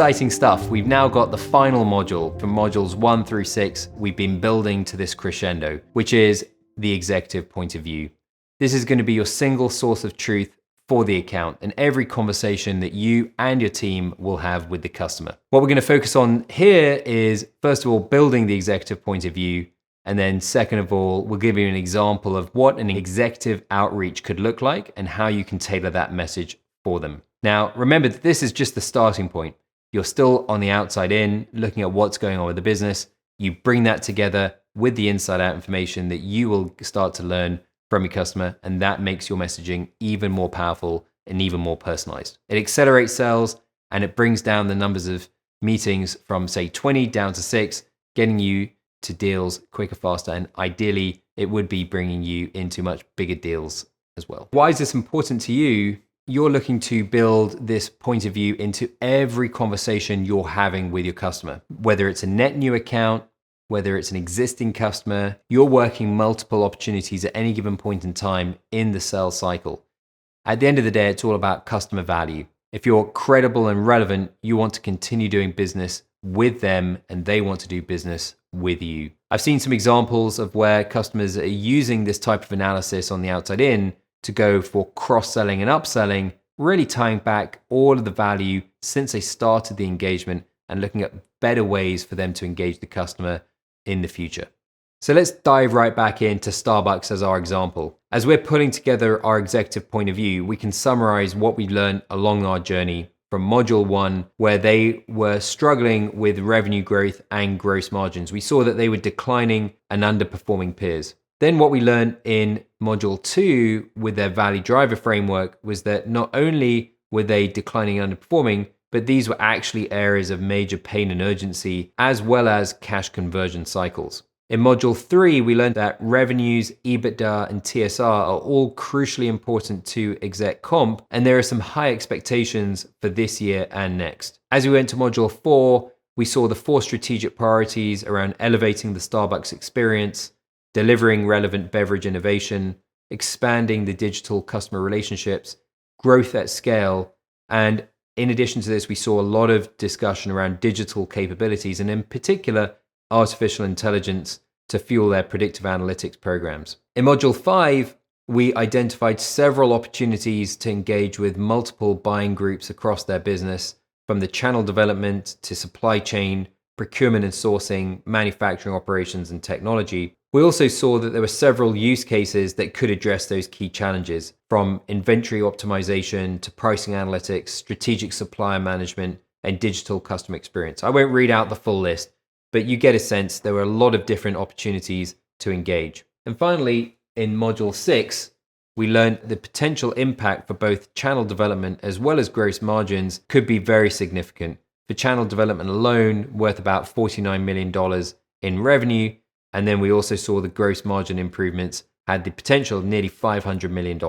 exciting stuff. We've now got the final module from modules 1 through 6. We've been building to this crescendo, which is the executive point of view. This is going to be your single source of truth for the account and every conversation that you and your team will have with the customer. What we're going to focus on here is, first of all, building the executive point of view. And then second of all, we'll give you an example of what an executive outreach could look like and how you can tailor that message for them. Now, remember that this is just the starting point. You're still on the outside in, looking at what's going on with the business. You bring that together with the inside out information that you will start to learn from your customer, and that makes your messaging even more powerful and even more personalized. It accelerates sales and it brings down the numbers of meetings from, say, 20 down to 6, getting you to deals quicker, faster, and ideally it would be bringing you into much bigger deals as well. Why is this important to you? You're looking to build this point of view into every conversation you're having with your customer, whether it's a net new account, whether it's an existing customer. You're working multiple opportunities at any given point in time in the sales cycle. At the end of the day, it's all about customer value. If you're credible and relevant, you want to continue doing business with them and they want to do business with you. I've seen some examples of where customers are using this type of analysis on the outside in to go for cross-selling and upselling, really tying back all of the value since they started the engagement and looking at better ways for them to engage the customer in the future. So let's dive right back into Starbucks as our example. As we're putting together our executive point of view, we can summarize what we learned along our journey from module 1, where they were struggling with revenue growth and gross margins. We saw that they were declining and underperforming peers. Then what we learned in module 2 with their value driver framework was that not only were they declining and underperforming, but these were actually areas of major pain and urgency, as well as cash conversion cycles. In module 3, we learned that revenues, EBITDA, and TSR are all crucially important to exec comp, and there are some high expectations for this year and next. As we went to module 4, we saw the 4 strategic priorities around elevating the Starbucks experience, delivering relevant beverage innovation, expanding the digital customer relationships, growth at scale, and in addition to this, we saw a lot of discussion around digital capabilities and in particular, artificial intelligence to fuel their predictive analytics programs. In module 5, we identified several opportunities to engage with multiple buying groups across their business, from the channel development to supply chain, procurement and sourcing, manufacturing operations, and technology. We also saw that there were several use cases that could address those key challenges, from inventory optimization to pricing analytics, strategic supplier management, and digital customer experience. I won't read out the full list, but you get a sense there were a lot of different opportunities to engage. And finally, in module 6, we learned the potential impact for both channel development as well as gross margins could be very significant. For channel development alone, worth about $49 million in revenue. And then we also saw the gross margin improvements had the potential of nearly $500 million.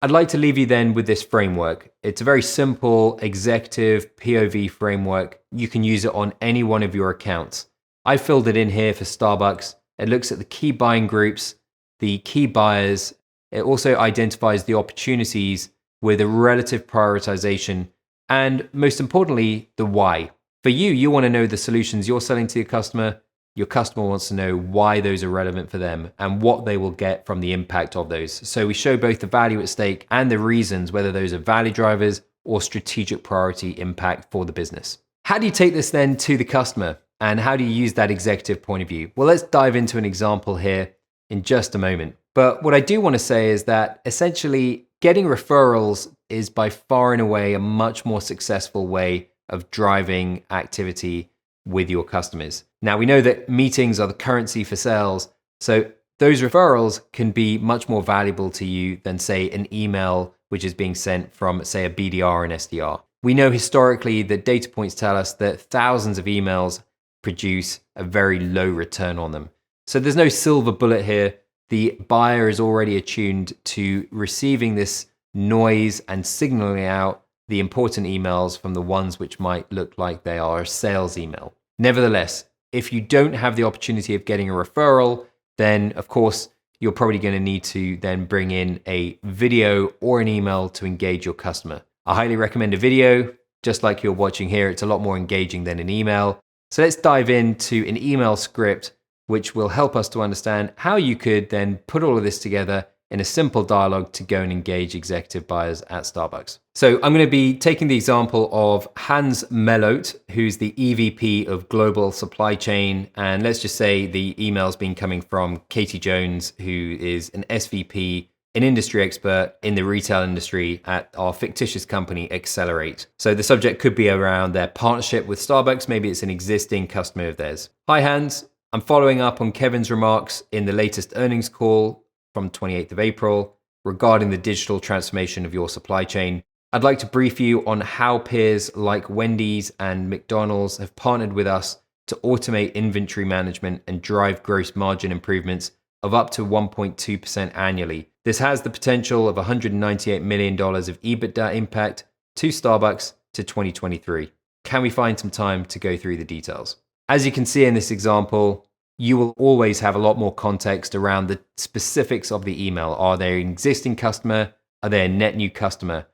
I'd like to leave you then with this framework. It's a very simple executive PoV framework. You can use it on any one of your accounts. I filled it in here for Starbucks. It looks at the key buying groups, the key buyers. It also identifies the opportunities with a relative prioritization and, most importantly, the why. For you, you want to know the solutions you're selling to your customer. Your customer wants to know why those are relevant for them and what they will get from the impact of those. So we show both the value at stake and the reasons, whether those are value drivers or strategic priority impact for the business. How do you take this then to the customer? And how do you use that executive point of view? Well, let's dive into an example here in just a moment. But what I do want to say is that essentially getting referrals is by far and away a much more successful way of driving activity with your customers. Now, we know that meetings are the currency for sales, so those referrals can be much more valuable to you than, say, an email which is being sent from, say, a BDR and SDR. We know historically that data points tell us that thousands of emails produce a very low return on them. So there's no silver bullet here. The buyer is already attuned to receiving this noise and signaling out the important emails from the ones which might look like they are a sales email. Nevertheless, if you don't have the opportunity of getting a referral, then of course, you're probably going to need to then bring in a video or an email to engage your customer. I highly recommend a video. just like you're watching here. It's a lot more engaging than an email. So let's dive into an email script, which will help us to understand how you could then put all of this together in a simple dialogue to go and engage executive buyers at Starbucks. So I'm going to be taking the example of Hans Mellote, who's the EVP of Global Supply Chain. And let's just say the email's been coming from Katie Jones, who is an SVP, an industry expert in the retail industry at our fictitious company, Accelerate. So the subject could be around their partnership with Starbucks. Maybe it's an existing customer of theirs. Hi, Hans. I'm following up on Kevin's remarks in the latest earnings call from 28th of April regarding the digital transformation of your supply chain. I'd like to brief you on how peers like Wendy's and McDonald's have partnered with us to automate inventory management and drive gross margin improvements of up to 1.2% annually. This has the potential of $198 million of EBITDA impact to Starbucks to 2023. Can we find some time to go through the details? As you can see in this example, you will always have a lot more context around the specifics of the email. Are they an existing customer? Are they a net new customer?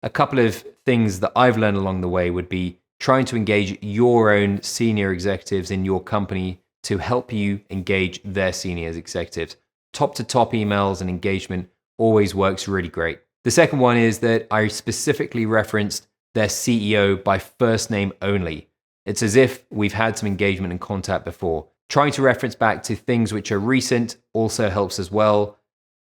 A couple of things that I've learned along the way would be trying to engage your own senior executives in your company to help you engage their senior executives. Top to top emails and engagement always works really great. The second one is that I specifically referenced their CEO by first name only. It's as if we've had some engagement and contact before. Trying to reference back to things which are recent also helps as well.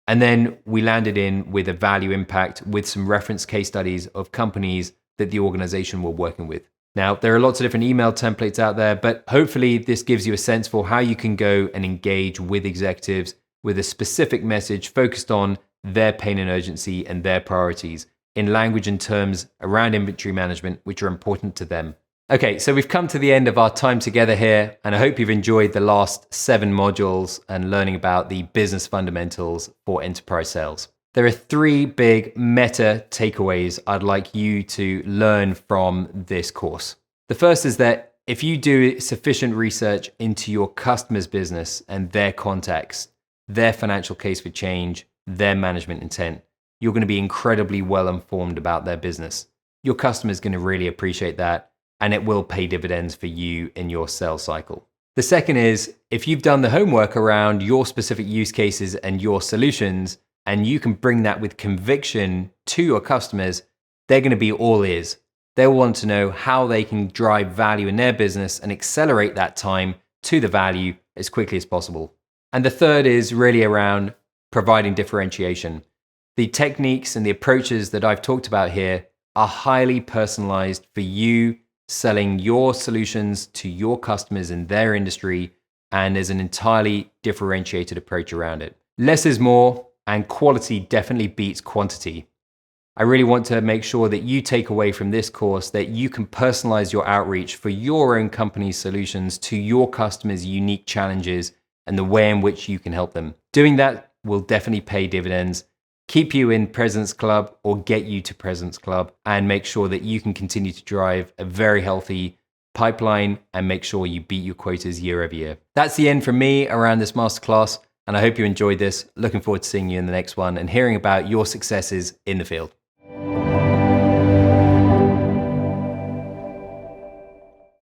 And then we landed in with a value impact with some reference case studies of companies that the organization were working with. Now, there are lots of different email templates out there, but hopefully this gives you a sense for how you can go and engage with executives with a specific message focused on their pain and urgency and their priorities in language and terms around inventory management, which are important to them. Okay, so we've come to the end of our time together here, and I hope you've enjoyed the last 7 modules and learning about the business fundamentals for enterprise sales. There are 3 big meta takeaways I'd like you to learn from this course. The first is that if you do sufficient research into your customer's business and their context, their financial case for change, their management intent, you're going to be incredibly well informed about their business. Your customer is going to really appreciate that, and it will pay dividends for you in your sales cycle. The second is, if you've done the homework around your specific use cases and your solutions, and you can bring that with conviction to your customers, they're going to be all ears. They'll want to know how they can drive value in their business and accelerate that time to the value as quickly as possible. And the third is really around providing differentiation. The techniques and the approaches that I've talked about here are highly personalized for you, selling your solutions to your customers in their industry, and there's an entirely differentiated approach around it. Less is more, and quality definitely beats quantity. I really want to make sure that you take away from this course that you can personalize your outreach for your own company's solutions to your customers' unique challenges and the way in which you can help them. Doing that will definitely pay dividends, keep you in Presence Club or get you to Presence Club, and make sure that you can continue to drive a very healthy pipeline and make sure you beat your quotas year over year. That's the end from me around this masterclass, and I hope you enjoyed this. Looking forward to seeing you in the next one and hearing about your successes in the field.